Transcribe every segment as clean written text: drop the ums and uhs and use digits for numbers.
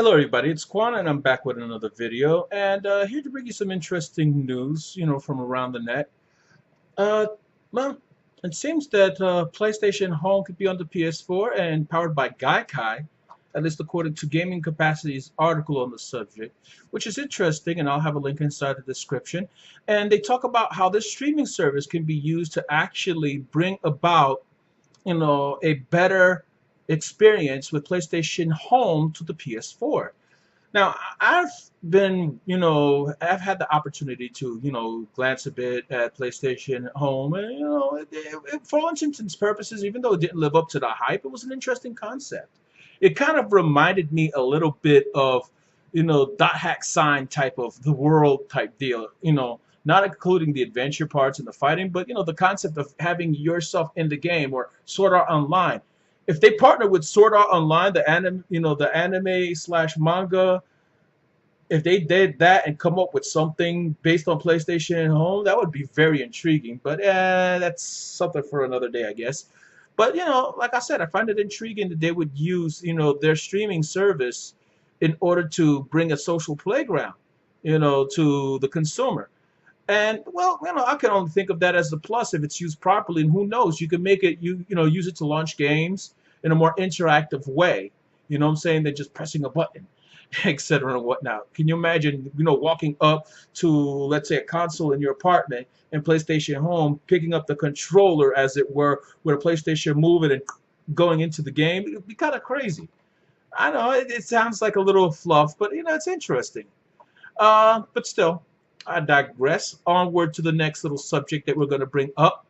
Hello everybody, it's Quan and I'm back with another video and here to bring you some interesting news, from around the net. Uh, well, it seems that PlayStation Home could be on the PS4 and powered by Gaikai, at least according to Gaming Capacity's article on the subject, which is interesting and I'll have a link inside the description. And they talk about how this streaming service can be used to actually bring about a better experience with PlayStation Home to the PS4. Now, I've been, I've had the opportunity to, glance a bit at PlayStation Home, and for all intents and purposes, even though it didn't live up to the hype, it was an interesting concept. It kind of reminded me a little bit of, dot hack sign type of the world type deal, not including the adventure parts and the fighting, but the concept of having yourself in the game or Sword Art Online. If they partner with Sword Art Online, the anime slash manga, if they did that and come up with something based on PlayStation Home, that would be very intriguing. But that's something for another day, I guess. But like I said, I find it intriguing that they would use their streaming service in order to bring a social playground, to the consumer. And well, I can only think of that as a plus if it's used properly. And who knows, you can make it use it to launch games in a more interactive way. You know what I'm saying? Than just pressing a button, etc. and whatnot. Can you imagine, walking up to, let's say, a console in your apartment and PlayStation Home, picking up the controller, as it were, with a PlayStation Move it and going into the game? It would be kind of crazy. I know it sounds like a little fluff, but it's interesting. But still, I digress. Onward to the next little subject that we're going to bring up.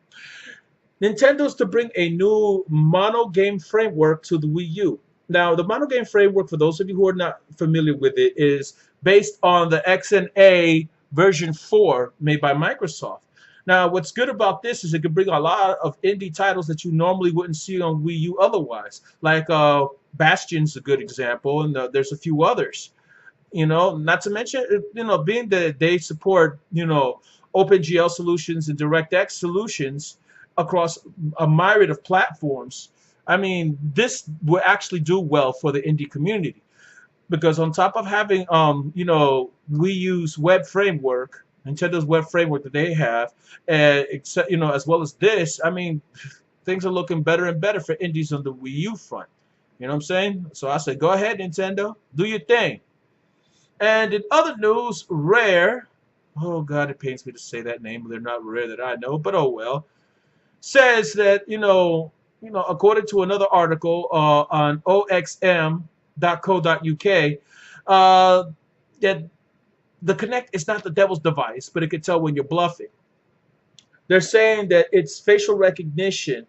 Nintendo's to bring a new mono game framework to the Wii U. Now, the mono game framework, for those of you who are not familiar with it, is based on the XNA version 4 made by Microsoft. Now, what's good about this is it can bring a lot of indie titles that you normally wouldn't see on Wii U otherwise. Like Bastion's a good example, and there's a few others. Not to mention, being that they support, OpenGL solutions and DirectX solutions across a myriad of platforms. I mean, this will actually do well for the indie community, because on top of having, Wii U's web framework, Nintendo's web framework that they have, except, as well as this, I mean, things are looking better and better for indies on the Wii U front. You know what I'm saying? So I say, go ahead, Nintendo, do your thing. And in other news, Rare, oh God, it pains me to say that name. They're not Rare that I know, but oh well, says that, according to another article on oxm.co.uk, that the Kinect is not the devil's device, but it can tell when you're bluffing. They're saying that it's facial recognition,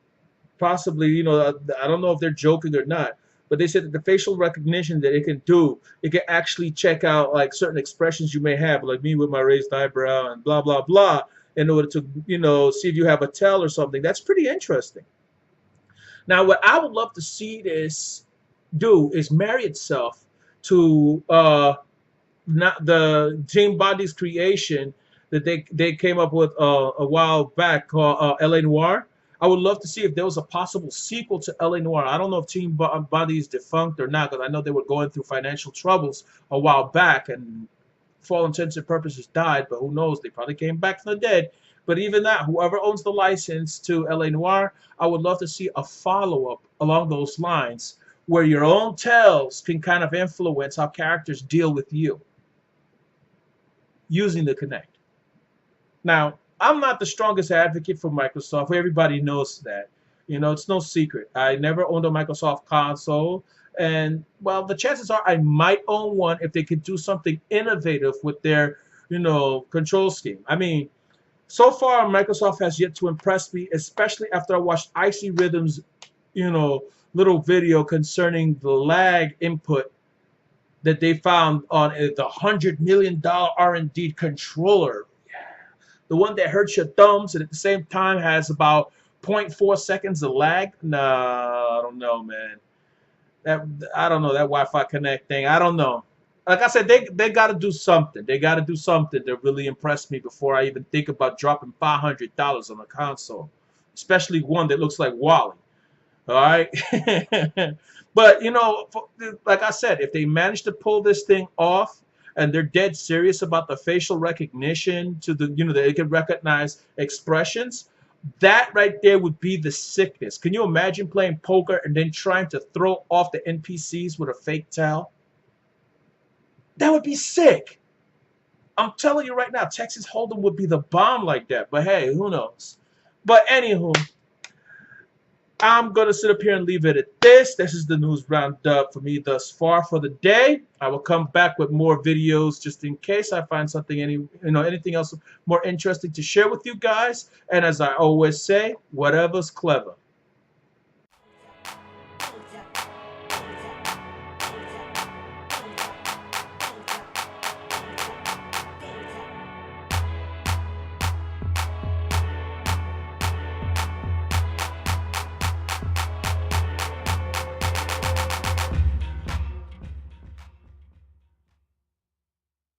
possibly, I don't know if they're joking or not, but they said that the facial recognition that it can do, it can actually check out like certain expressions you may have, like me with my raised eyebrow and blah, blah, blah, in order to, see if you have a tell or something. That's pretty interesting. Now, what I would love to see this do is marry itself to not the Team Body's creation that they came up with a while back called LA Noire. I would love to see if there was a possible sequel to LA Noire. I don't know if Team Body is defunct or not, because I know they were going through financial troubles a while back and for all intents and purposes died, but who knows, they probably came back from the dead. But even that, whoever owns the license to LA Noire, I would love to see a follow-up along those lines where your own tells can kind of influence how characters deal with you using the Kinect. Now, I'm not the strongest advocate for Microsoft. Everybody knows that. It's no secret. I never owned a Microsoft console. And, well, the chances are I might own one if they could do something innovative with their, control scheme. I mean, so far, Microsoft has yet to impress me, especially after I watched Icy Rhythm's, little video concerning the lag input that they found on the $100 million R&D controller. The one that hurts your thumbs and at the same time has about 0.4 seconds of lag. No, I don't know, man. I don't know, that Wi-Fi Connect thing. I don't know. Like I said, they got to do something. They got to do something to really impress me before I even think about dropping $500 on a console, especially one that looks like Wally. All right. But like I said, if they manage to pull this thing off and they're dead serious about the facial recognition to the that they can recognize expressions, that right there would be the sickness. Can you imagine playing poker and then trying to throw off the NPCs with a fake towel? That would be sick. I'm telling you right now, Texas Hold'em would be the bomb like that. But hey, who knows? But anywho, I'm going to sit up here and leave it at this. This is the news roundup for me thus far for the day. I will come back with more videos just in case I find something, anything else more interesting to share with you guys. And as I always say, whatever's clever.